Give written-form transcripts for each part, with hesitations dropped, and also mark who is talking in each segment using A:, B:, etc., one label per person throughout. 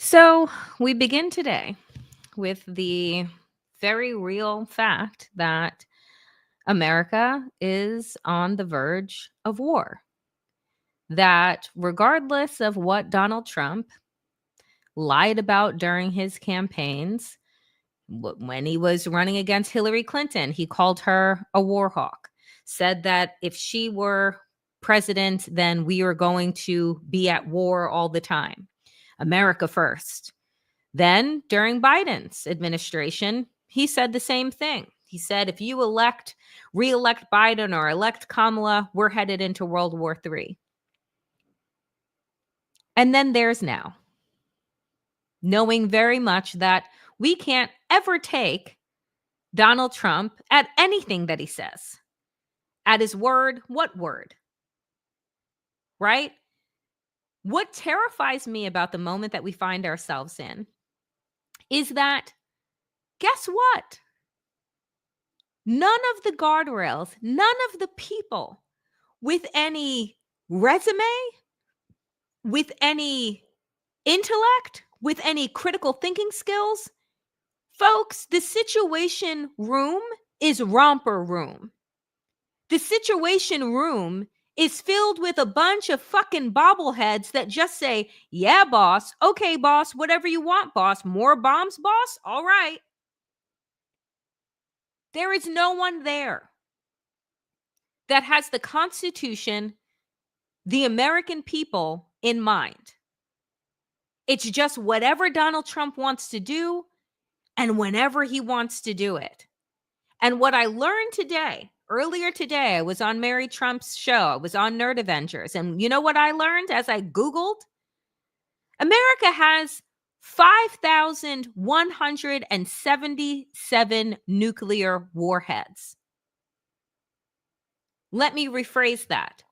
A: So, we begin today with the very real fact that America is on the verge of war. That regardless of what Donald Trump lied about during his campaigns, when he was running against Hillary Clinton, he called her a war hawk, said that if she were president, then we are going to be at war all the time. America first. Then during Biden's administration, he said the same thing. He said, if you re-elect Biden or elect Kamala, we're headed into World War III. And then there's now, knowing very much that we can't ever take Donald Trump at anything that he says. At his word, what word? Right? What terrifies me about the moment that we find ourselves in is that, guess what? None of the guardrails, none of the people with any resume, with any intellect, with any critical thinking skills, folks, the situation room is romper room. The situation room is filled with a bunch of fucking bobbleheads that just say, yeah, boss. Okay, boss. Whatever you want, boss. More bombs, boss? All right. There is no one there that has the Constitution, the American people in mind. It's just whatever Donald Trump wants to do and whenever he wants to do it. And what I learned earlier today, I was on Mary Trump's show. I was on Nerd Avengers. And you know what I learned as I Googled? America has 5,177 nuclear warheads. Let me rephrase that.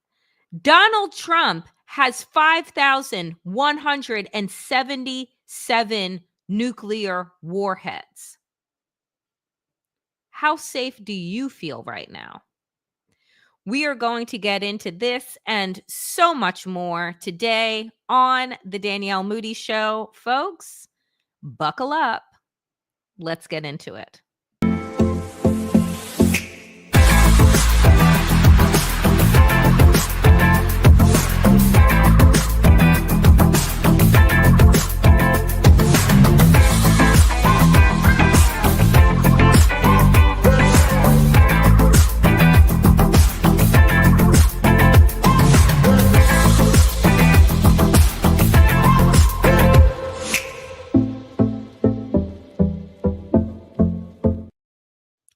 A: Donald Trump has 5,177 nuclear warheads. How safe do you feel right now? We are going to get into this and so much more today on the Danielle Moodie Show. Folks, buckle up. Let's get into it.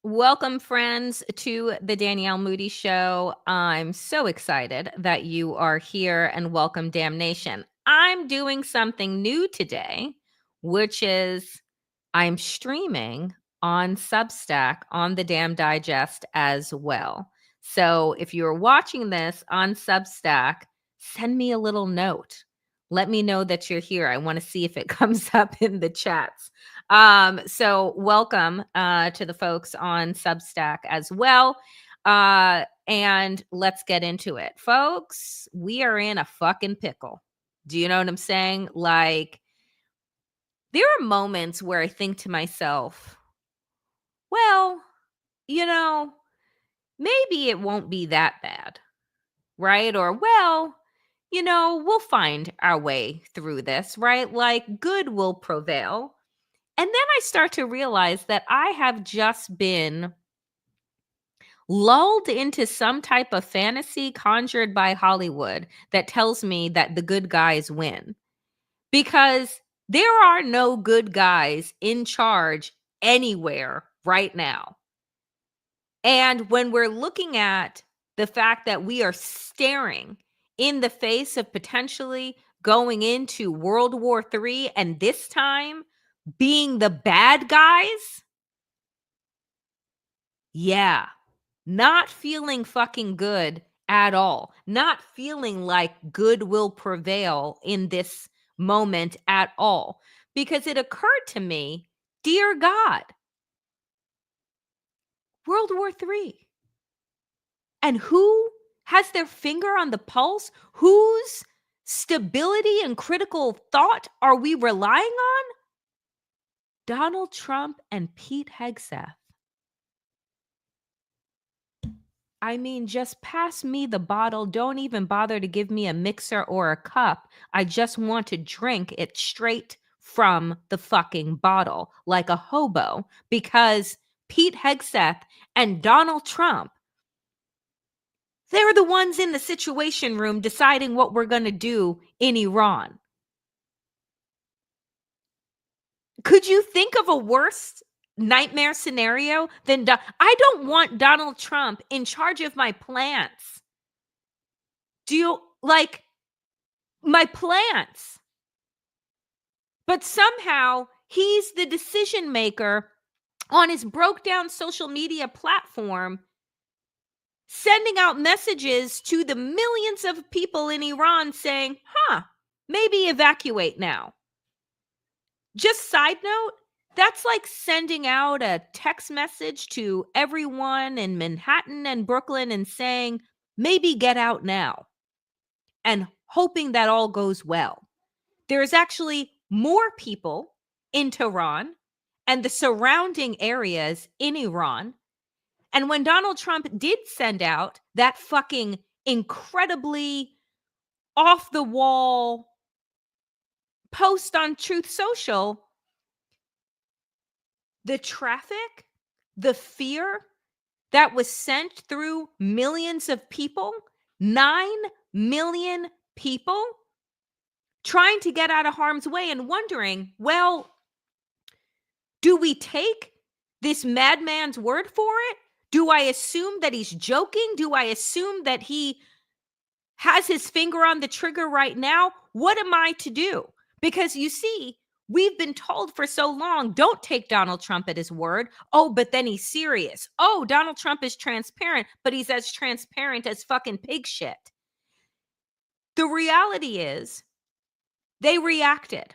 A: Welcome, friends, to the Danielle Moodie Show. I'm so excited that you are here, and welcome, Damnation. I'm doing something new today, which is I'm streaming on Substack on the Damn Digest as well. So if you're watching this on Substack, send me a little note. Let me know that you're here. I want to see if it comes up in the chats. So welcome to the folks on Substack as well. And let's get into it. Folks, we are in a fucking pickle. Do you know what I'm saying? Like, there are moments where I think to myself, well, maybe it won't be that bad, right? Or, well, we'll find our way through this, right? Like, good will prevail. And then I start to realize that I have just been lulled into some type of fantasy conjured by Hollywood that tells me that the good guys win. Because there are no good guys in charge anywhere right now. And when we're looking at the fact that we are staring in the face of potentially going into World War III, and this time being the bad guys, yeah, not feeling fucking good at all. Not feeling like good will prevail in this moment at all. Because it occurred to me, dear God, World War III. And who has their finger on the pulse? Who's stability and critical thought are we relying on? Donald Trump and Pete Hegseth. I mean, just pass me the bottle. Don't even bother to give me a mixer or a cup. I just want to drink it straight from the fucking bottle like a hobo, because Pete Hegseth and Donald Trump, they're the ones in the Situation Room deciding what we're going to do in Iran. Could you think of a worse nightmare scenario than I don't want Donald Trump in charge of my plants. Do you like my plants? But somehow he's the decision maker on his broke down social media platform, sending out messages to the millions of people in Iran saying, maybe evacuate now. Just side note, that's like sending out a text message to everyone in Manhattan and Brooklyn and saying, maybe get out now, and hoping that all goes well. There's actually more people in Tehran and the surrounding areas in Iran. And when Donald Trump did send out that fucking incredibly off the wall post on Truth Social, the traffic, the fear that was sent through millions of people, 9 million people trying to get out of harm's way and wondering, well, do we take this madman's word for it? Do I assume that he's joking? Do I assume that he has his finger on the trigger right now? What am I to do? Because you see, we've been told for so long, don't take Donald Trump at his word. Oh, but then he's serious. Oh, Donald Trump is transparent, but he's as transparent as fucking pig shit. The reality is they reacted,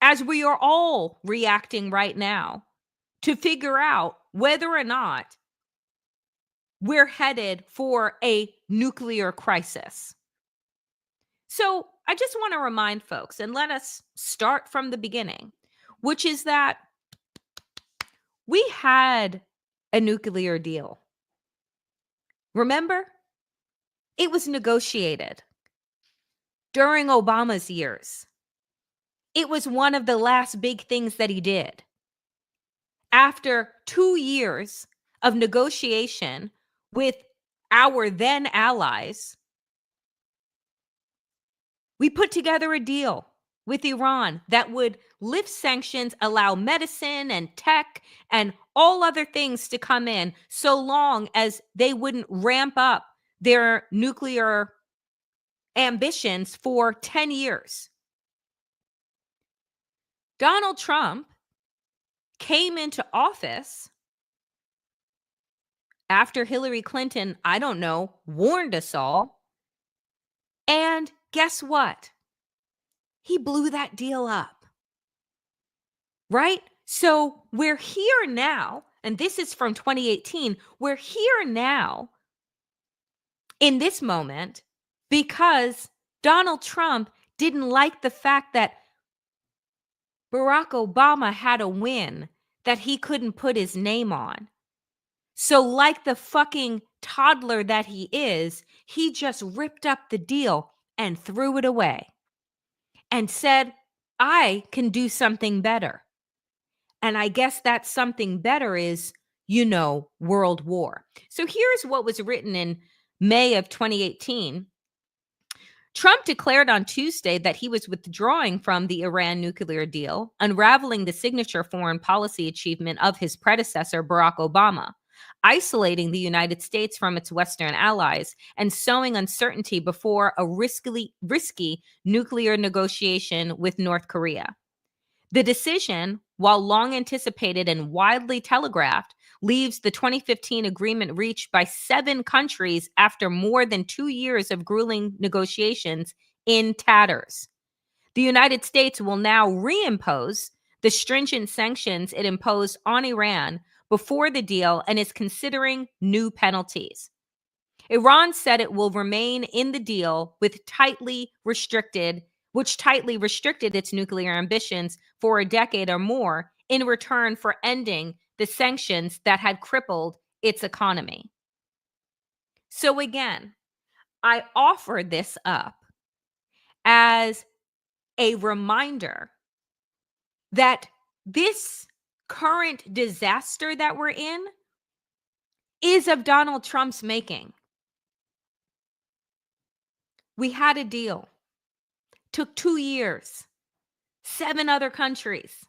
A: as we are all reacting right now, to figure out whether or not we're headed for a nuclear crisis. So I just want to remind folks, and let us start from the beginning, which is that we had a nuclear deal. Remember? It was negotiated during Obama's years. It was one of the last big things that he did. After 2 years of negotiation with our then allies, we put together a deal with Iran that would lift sanctions, allow medicine and tech and all other things to come in, so long as they wouldn't ramp up their nuclear ambitions for 10 years. Donald Trump came into office after Hillary Clinton, I don't know, warned us all. And guess what? He blew that deal up. Right? So we're here now, and this is from 2018. We're here now in this moment because Donald Trump didn't like the fact that Barack Obama had a win that he couldn't put his name on. So like the fucking toddler that he is, he just ripped up the deal and threw it away and said, I can do something better. And I guess that something better is, world war. So here's what was written in May of 2018. Trump declared on Tuesday that he was withdrawing from the Iran nuclear deal, unraveling the signature foreign policy achievement of his predecessor, Barack Obama, isolating the United States from its Western allies, and sowing uncertainty before a risky nuclear negotiation with North Korea. The decision, while long anticipated and widely telegraphed, leaves the 2015 agreement reached by 7 countries after more than 2 years of grueling negotiations in tatters. The United States will now reimpose the stringent sanctions it imposed on Iran before the deal and is considering new penalties. Iran said it will remain in the deal which tightly restricted its nuclear ambitions for a decade or more in return for ending the sanctions that had crippled its economy. So again, I offer this up as a reminder that this current disaster that we're in is of Donald Trump's making. We had a deal. Took 2 years, 7 other countries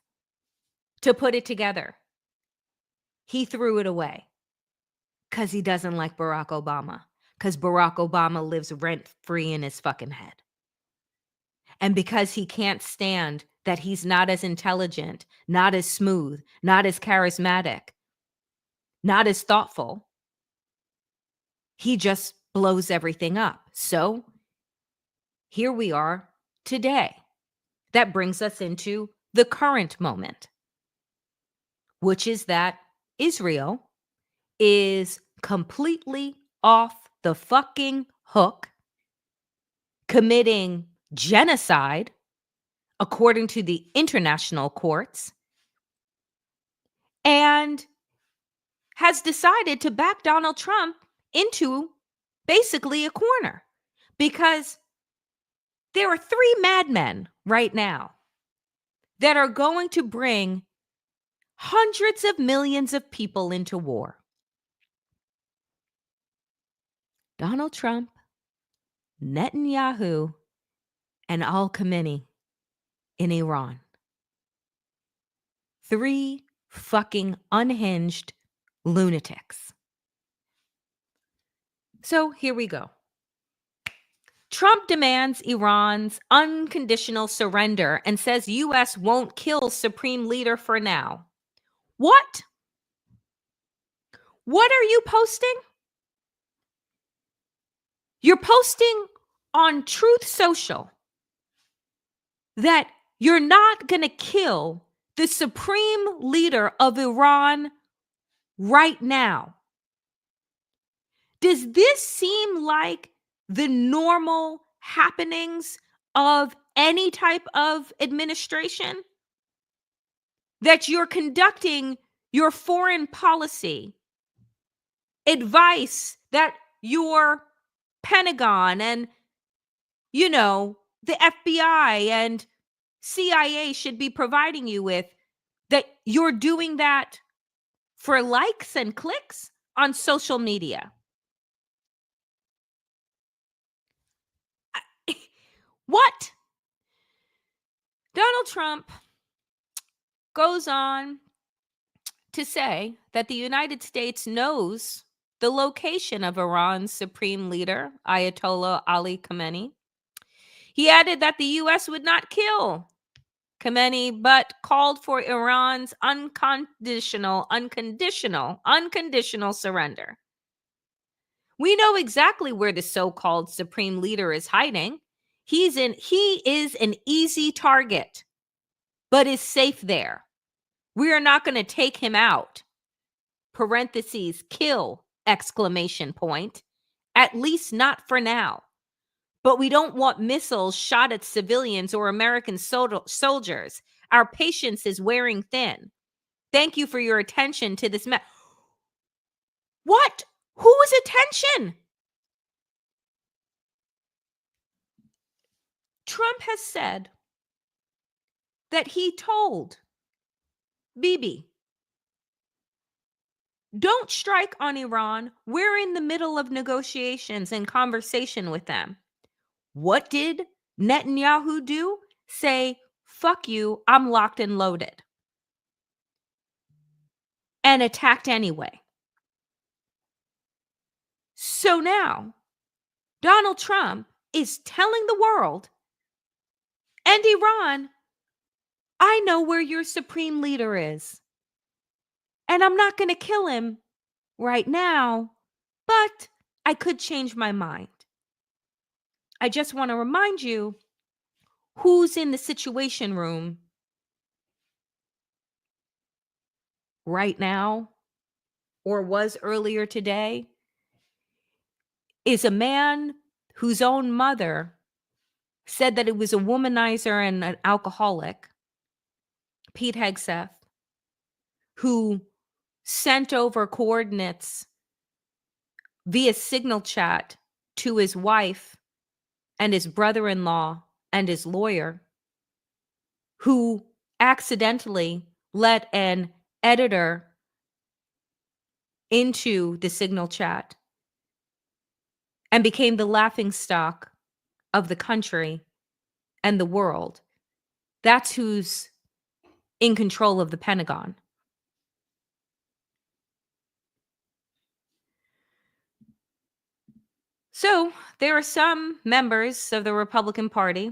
A: to put it together. He threw it away because he doesn't like Barack Obama, because Barack Obama lives rent-free in his fucking head. And because he can't stand that he's not as intelligent, not as smooth, not as charismatic, not as thoughtful, he just blows everything up. So here we are today. That brings us into the current moment, which is that Israel is completely off the fucking hook, committing genocide according to the international courts, and has decided to back Donald Trump into basically a corner because there are 3 madmen right now that are going to bring hundreds of millions of people into war. Donald Trump, Netanyahu, and Al-Khamenei in Iran. 3 fucking unhinged lunatics. So here we go. Trump demands Iran's unconditional surrender and says U.S. won't kill Supreme Leader for now. What? What are you posting? You're posting on Truth Social that you're not going to kill the Supreme Leader of Iran right now. Does this seem like the normal happenings of any type of administration? That you're conducting your foreign policy, advice that your Pentagon and, the FBI and CIA should be providing you with, that you're doing that for likes and clicks on social media? What? Donald Trump goes on to say that the United States knows the location of Iran's supreme leader, Ayatollah Ali Khamenei. He added that the U.S. would not kill Khamenei, but called for Iran's unconditional surrender. We know exactly where the so-called supreme leader is hiding. He is an easy target, but is safe there. We are not going to take him out. Parentheses, kill, exclamation point. At least not for now. But we don't want missiles shot at civilians or American soldiers. Our patience is wearing thin. Thank you for your attention to this. What? Whose attention? Trump has said that he told Bibi, don't strike on Iran. We're in the middle of negotiations and conversation with them. What did Netanyahu do? Say, fuck you, I'm locked and loaded. And attacked anyway. So now, Donald Trump is telling the world and Iran, I know where your supreme leader is. And I'm not going to kill him right now, but I could change my mind. I just want to remind you who's in the Situation Room right now or was earlier today. is a man whose own mother said that it was a womanizer and an alcoholic, Pete Hegseth, who sent over coordinates via signal chat to his wife and his brother-in-law and his lawyer, who accidentally let an editor into the signal chat and became the laughingstock of the country and the world. That's who's in control of the Pentagon. So there are some members of the Republican Party.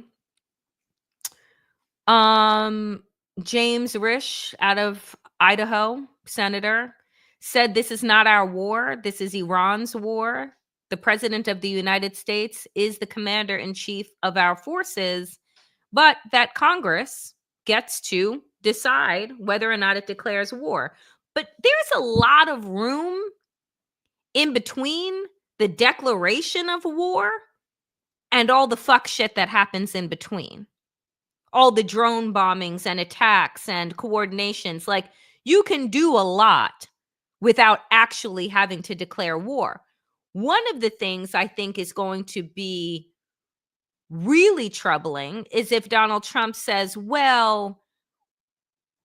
A: James Risch out of Idaho, senator, said this is not our war. This is Iran's war. The president of the United States is the commander in chief of our forces, but that Congress gets to decide whether or not it declares war. But there's a lot of room in between the declaration of war and all the fuck shit that happens in between. All the drone bombings and attacks and coordinations. Like, you can do a lot without actually having to declare war. One of the things I think is going to be really troubling is if Donald Trump says, well,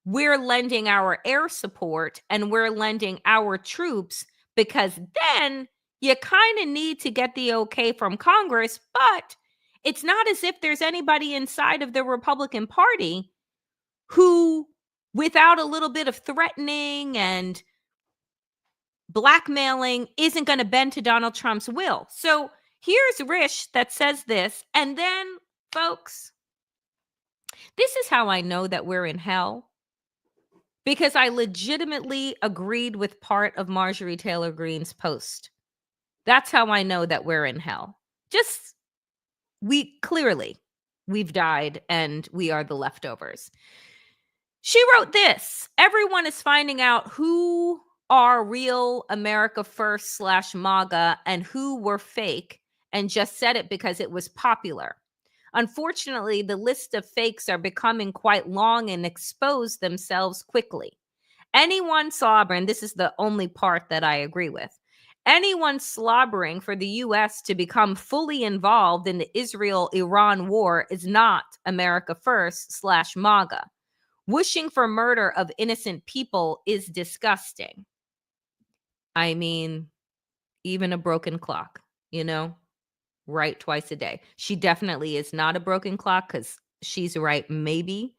A: we're lending our air support and we're lending our troops because then you kind of need to get the okay from Congress, but it's not as if there's anybody inside of the Republican Party who, without a little bit of threatening and blackmailing, isn't going to bend to Donald Trump's will. So here's Risch that says this. And then, folks, this is how I know that we're in hell. Because I legitimately agreed with part of Marjorie Taylor Greene's post. That's how I know that we're in hell. Just, we've died and we are the leftovers. She wrote this: everyone is finding out who are real America First / MAGA and who were fake and just said it because it was popular. Unfortunately, the list of fakes are becoming quite long and expose themselves quickly. Anyone slobbering, this is the only part that I agree with, anyone slobbering for the U.S. to become fully involved in the Israel-Iran war is not America First / MAGA. Wishing for murder of innocent people is disgusting. I mean, even a broken clock, right twice a day. She definitely is not a broken clock because she's right maybe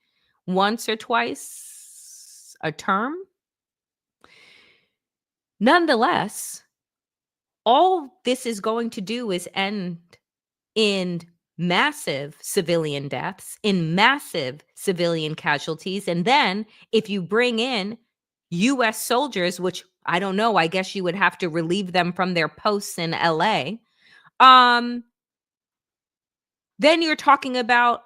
A: once or twice a term. Nonetheless, all this is going to do is end in massive civilian deaths, in massive civilian casualties. And then if you bring in U.S. soldiers, which I don't know, I guess you would have to relieve them from their posts in L.A., then you're talking about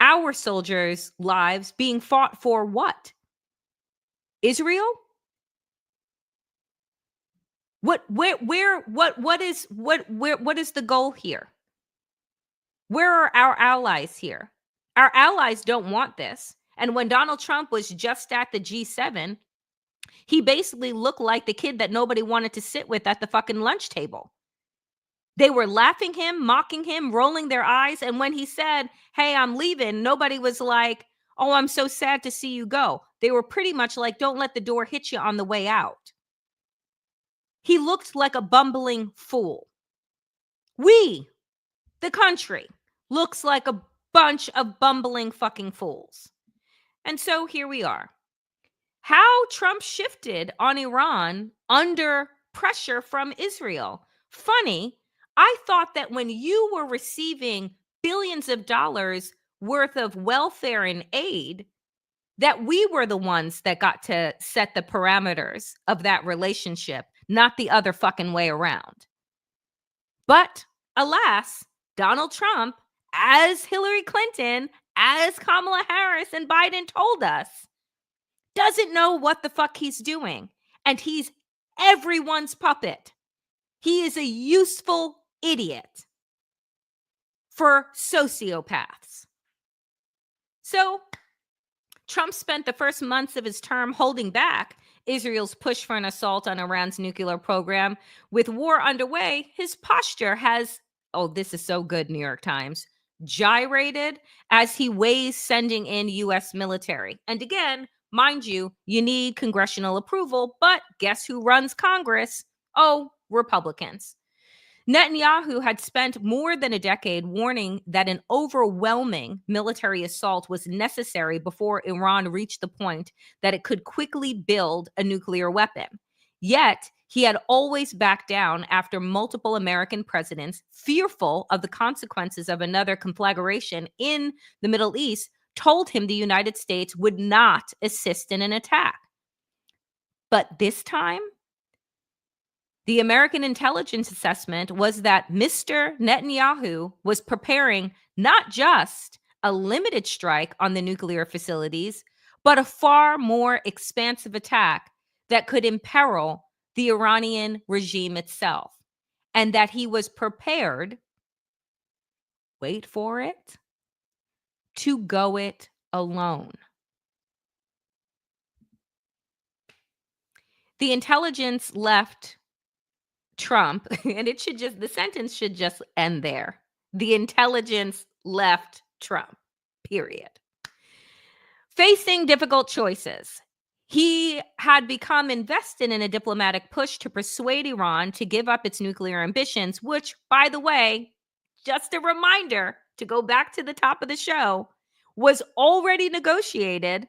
A: our soldiers' lives being fought for what? Israel? What is the goal here? Where are our allies here? Our allies don't want this. And when Donald Trump was just at the G7, he basically looked like the kid that nobody wanted to sit with at the fucking lunch table. They were laughing him, mocking him, rolling their eyes. And when he said, hey, I'm leaving, nobody was like, oh, I'm so sad to see you go. They were pretty much like, don't let the door hit you on the way out. He looked like a bumbling fool. We, the country, looks like a bunch of bumbling fucking fools. And so here we are. How Trump shifted on Iran under pressure from Israel. Funny, I thought that when you were receiving billions of dollars worth of welfare and aid, that we were the ones that got to set the parameters of that relationship, not the other fucking way around. But alas, Donald Trump, as Hillary Clinton, as Kamala Harris and Biden told us, doesn't know what the fuck he's doing. And he's everyone's puppet. He is a useful idiot for sociopaths. So Trump spent the first months of his term holding back Israel's push for an assault on Iran's nuclear program. With war underway, his posture has, oh, this is so good, New York Times, gyrated as he weighs sending in U.S. military. And again, mind you, you need congressional approval, but guess who runs Congress? Oh, Republicans. Netanyahu had spent more than a decade warning that an overwhelming military assault was necessary before Iran reached the point that it could quickly build a nuclear weapon. Yet, he had always backed down after multiple American presidents, fearful of the consequences of another conflagration in the Middle East, told him the United States would not assist in an attack. But this time, the American intelligence assessment was that Mr. Netanyahu was preparing not just a limited strike on the nuclear facilities, but a far more expansive attack that could imperil the Iranian regime itself, and that he was prepared, wait for it, to go it alone. The intelligence left Trump, and the sentence should just end there. The intelligence left Trump, period. Facing difficult choices. He had become invested in a diplomatic push to persuade Iran to give up its nuclear ambitions, which, by the way, just a reminder to go back to the top of the show, was already negotiated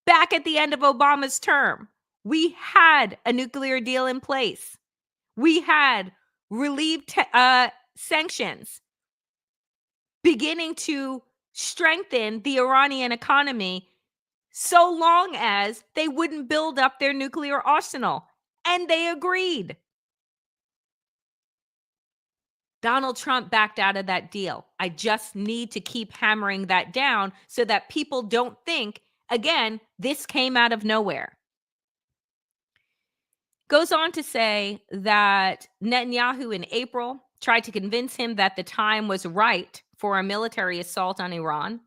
A: back at the end of Obama's term. We had a nuclear deal in place. We had relieved sanctions, beginning to strengthen the Iranian economy so long as they wouldn't build up their nuclear arsenal. And they agreed. Donald Trump backed out of that deal. I just need to keep hammering that down so that people don't think, again, this came out of nowhere. Goes on to say that Netanyahu in April tried to convince him that the time was right for a military assault on Iran.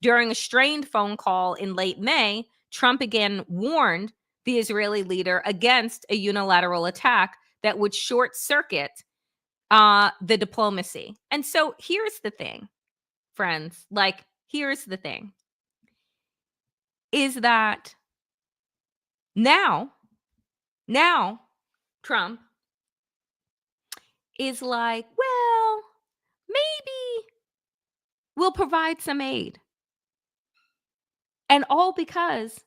A: During a strained phone call in late May, Trump again warned the Israeli leader against a unilateral attack that would short circuit the diplomacy. And so here's the thing, friends, here's the thing, is that now Trump is like, well, maybe we'll provide some aid. And all because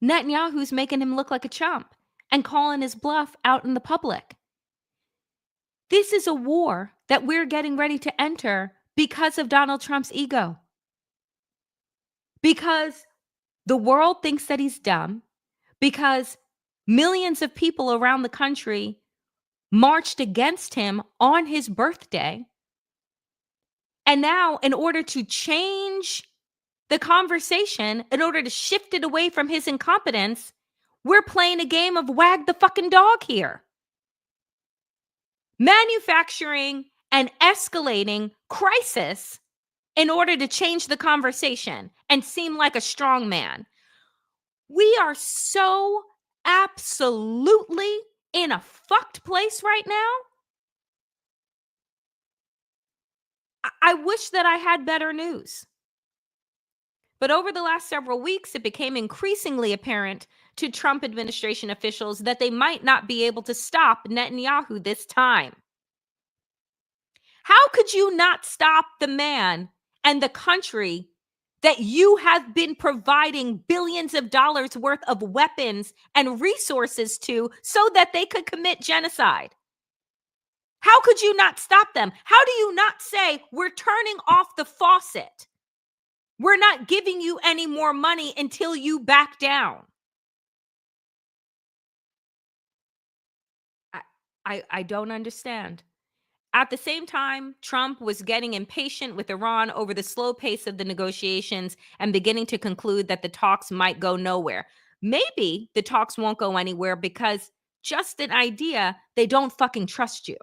A: Netanyahu's making him look like a chump and calling his bluff out in the public. This is a war that we're getting ready to enter because of Donald Trump's ego. Because the world thinks that he's dumb, because millions of people around the country marched against him on his birthday. And now, in order to change the conversation, in order to shift it away from his incompetence, we're playing a game of wag the fucking dog here. Manufacturing an escalating crisis in order to change the conversation and seem like a strong man. We are so absolutely in a fucked place right now. I wish that I had better news. But over the last several weeks, it became increasingly apparent to Trump administration officials that they might not be able to stop Netanyahu this time. How could you not stop the man and the country that you have been providing billions of dollars worth of weapons and resources to so that they could commit genocide? How could you not stop them? How do you not say, we're turning off the faucet? We're not giving you any more money until you back down. I don't understand. At the same time, Trump was getting impatient with Iran over the slow pace of the negotiations and beginning to conclude that the talks might go nowhere. Maybe the talks won't go anywhere because, just an idea, they don't fucking trust you.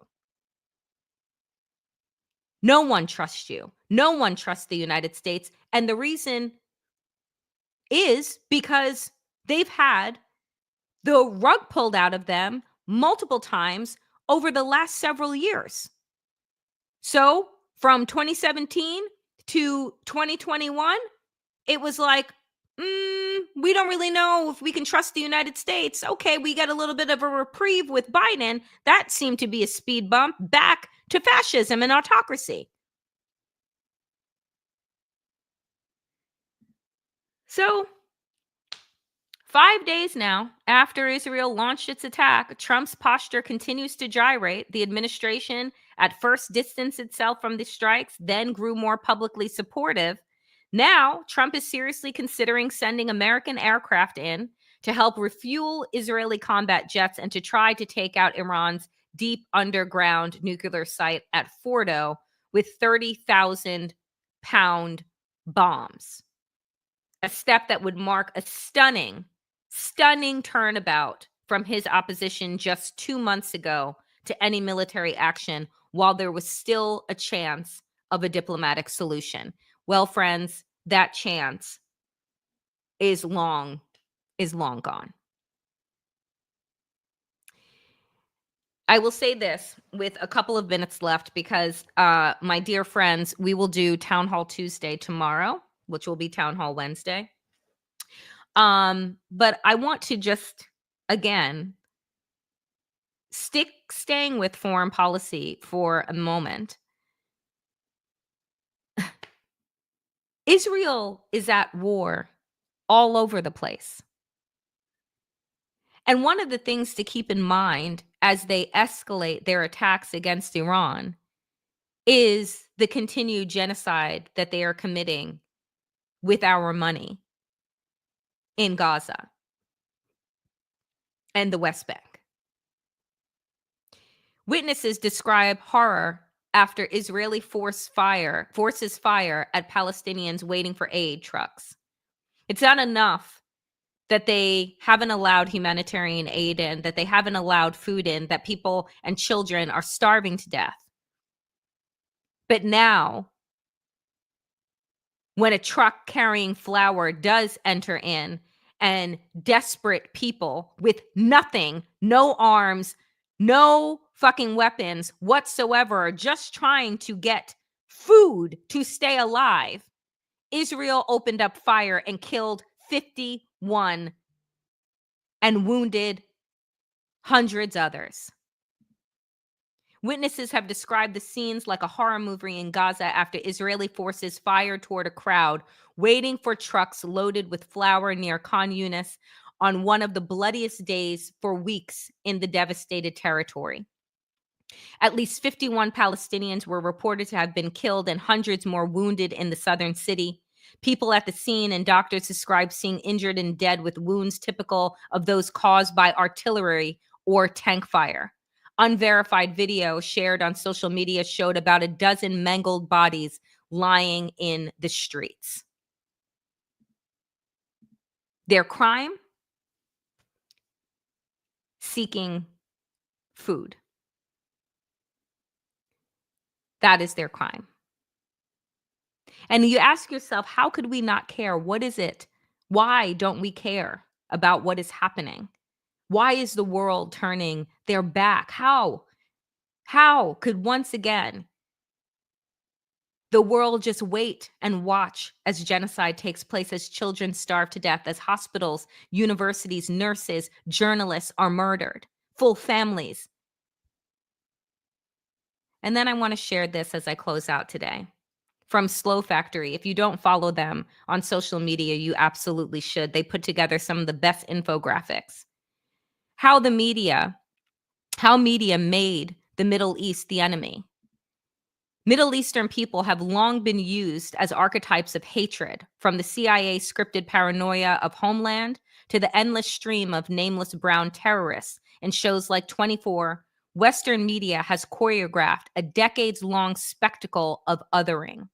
A: No one trusts you. No one trusts the United States. And the reason is because they've had the rug pulled out of them multiple times over the last several years. So from 2017 to 2021, it was like, we don't really know if we can trust the United States. Okay, we got a little bit of a reprieve with Biden. That seemed to be a speed bump back to fascism and autocracy. So 5 days now after Israel launched its attack, Trump's posture continues to gyrate. The administration at first distanced itself from the strikes, then grew more publicly supportive. Now, Trump is seriously considering sending American aircraft in to help refuel Israeli combat jets and to try to take out Iran's deep underground nuclear site at Fordo with 30,000-pound bombs. A step that would mark a stunning turnabout from his opposition just 2 months ago to any military action while there was still a chance of a diplomatic solution. Well, friends, that chance is long gone. I will say this with a couple of minutes left because, my dear friends, we will do Town Hall Tuesday tomorrow, which will be Town Hall Wednesday. But I want to just, again, staying with foreign policy for a moment. Israel is at war all over the place. And one of the things to keep in mind as they escalate their attacks against Iran is the continued genocide that they are committing with our money in Gaza and the West Bank. Witnesses describe horror after Israeli forces fire at Palestinians waiting for aid trucks. It's not enough that they haven't allowed humanitarian aid in, that they haven't allowed food in, that people and children are starving to death. But now, when a truck carrying flour does enter in and desperate people with nothing, no arms, no fucking weapons whatsoever, are just trying to get food to stay alive, Israel opened up fire and killed 51 and wounded hundreds others. Witnesses have described the scenes like a horror movie in Gaza after Israeli forces fired toward a crowd waiting for trucks loaded with flour near Khan Yunis on one of the bloodiest days for weeks in the devastated territory. At least 51 Palestinians were reported to have been killed and hundreds more wounded in the southern city. People at the scene and doctors described seeing injured and dead with wounds typical of those caused by artillery or tank fire. Unverified video shared on social media showed about a dozen mangled bodies lying in the streets. Their crime? Seeking food. That is their crime. And you ask yourself, how could we not care? What is it? Why don't we care about what is happening? Why is the world turning their back? How could once again the world just wait and watch as genocide takes place, as children starve to death, as hospitals, universities, nurses, journalists are murdered, full families? And then I want to share this as I close out today. From Slow Factory. If you don't follow them on social media, you absolutely should. They put together some of the best infographics. How media made the Middle East the enemy. Middle Eastern people have long been used as archetypes of hatred, from the CIA scripted paranoia of Homeland to the endless stream of nameless brown terrorists in shows like 24. Western media has choreographed a decades-long spectacle of othering.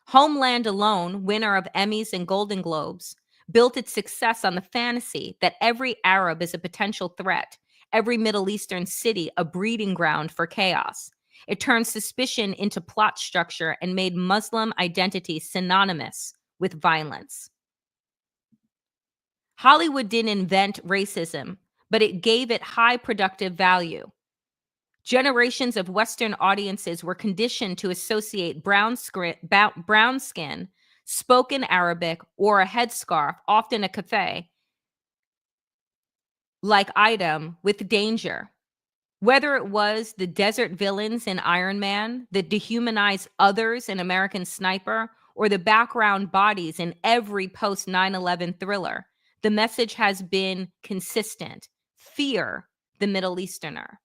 A: Homeland alone, winner of Emmys and Golden Globes, built its success on the fantasy that every Arab is a potential threat, every Middle Eastern city a breeding ground for chaos. It turned suspicion into plot structure and made Muslim identity synonymous with violence. Hollywood didn't invent racism, but it gave it high productive value. Generations of Western audiences were conditioned to associate brown skin, spoken Arabic, or a headscarf, often a cafe like item, with danger. Whether it was the desert villains in Iron Man, the dehumanized others in American Sniper, or the background bodies in every post 9/11 thriller, the message has been consistent: fear the Middle Easterner.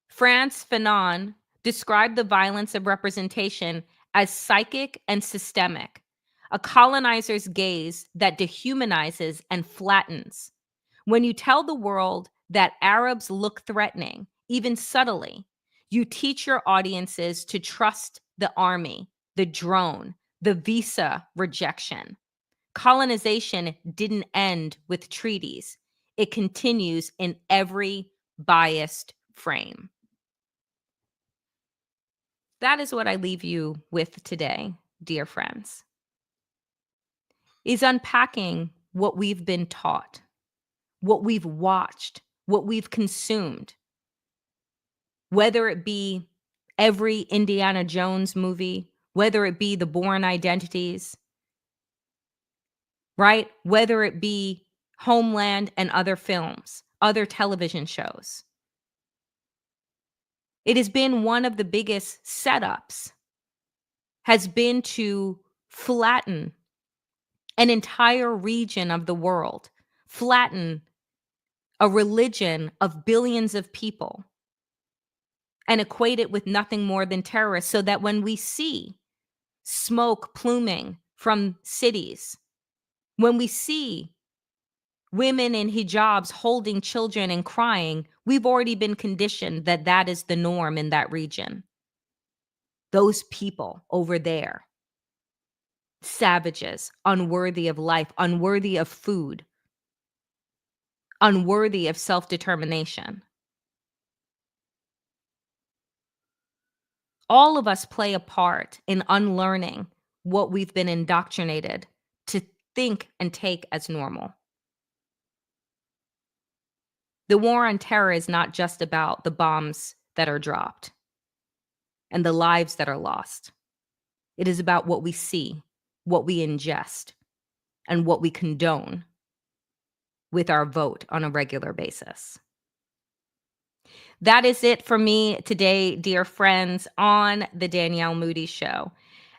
A: Frantz Fanon described the violence of representation as psychic and systemic, a colonizer's gaze that dehumanizes and flattens. When you tell the world that Arabs look threatening, even subtly, you teach your audiences to trust the army, the drone, the visa rejection. Colonization didn't end with treaties. It continues in every biased frame. That is what I leave you with today, dear friends, is unpacking what we've been taught, what we've watched, what we've consumed, whether it be every Indiana Jones movie, whether it be the Bourne Identities, right? Whether it be Homeland and other films, other television shows. It has been one of the biggest setups, has been to flatten an entire region of the world, flatten a religion of billions of people, and equate it with nothing more than terrorists, so that when we see smoke pluming from cities, when we see women in hijabs holding children and crying, we've already been conditioned that that is the norm in that region. Those people over there, savages, unworthy of life, unworthy of food, unworthy of self-determination. All of us play a part in unlearning what we've been indoctrinated to think and take as normal. The war on terror is not just about the bombs that are dropped and the lives that are lost. It is about what we see, what we ingest, and what we condone with our vote on a regular basis. That is it for me today, dear friends, on the Danielle Moodie Show.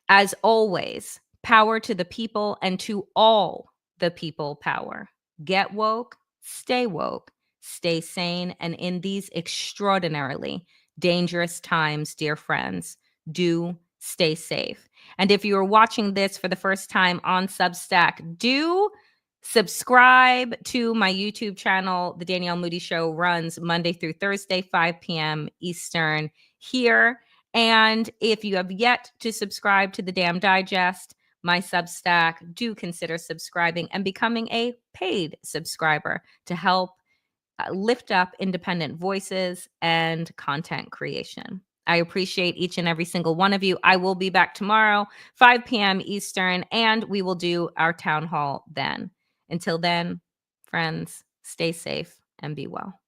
A: As always, power to the people and to all the people power. Get woke, stay sane, and in these extraordinarily dangerous times, dear friends, do stay safe. And if you are watching this for the first time on Substack, do subscribe to my YouTube channel. The Danielle Moodie Show runs Monday through Thursday, 5 p.m. Eastern here. And if you have yet to subscribe to the Damn Digest, my Substack, do consider subscribing and becoming a paid subscriber to help lift up independent voices and content creation. I appreciate each and every single one of you. I will be back tomorrow, 5 p.m. Eastern, and we will do our town hall then. Until then, friends, stay safe and be well.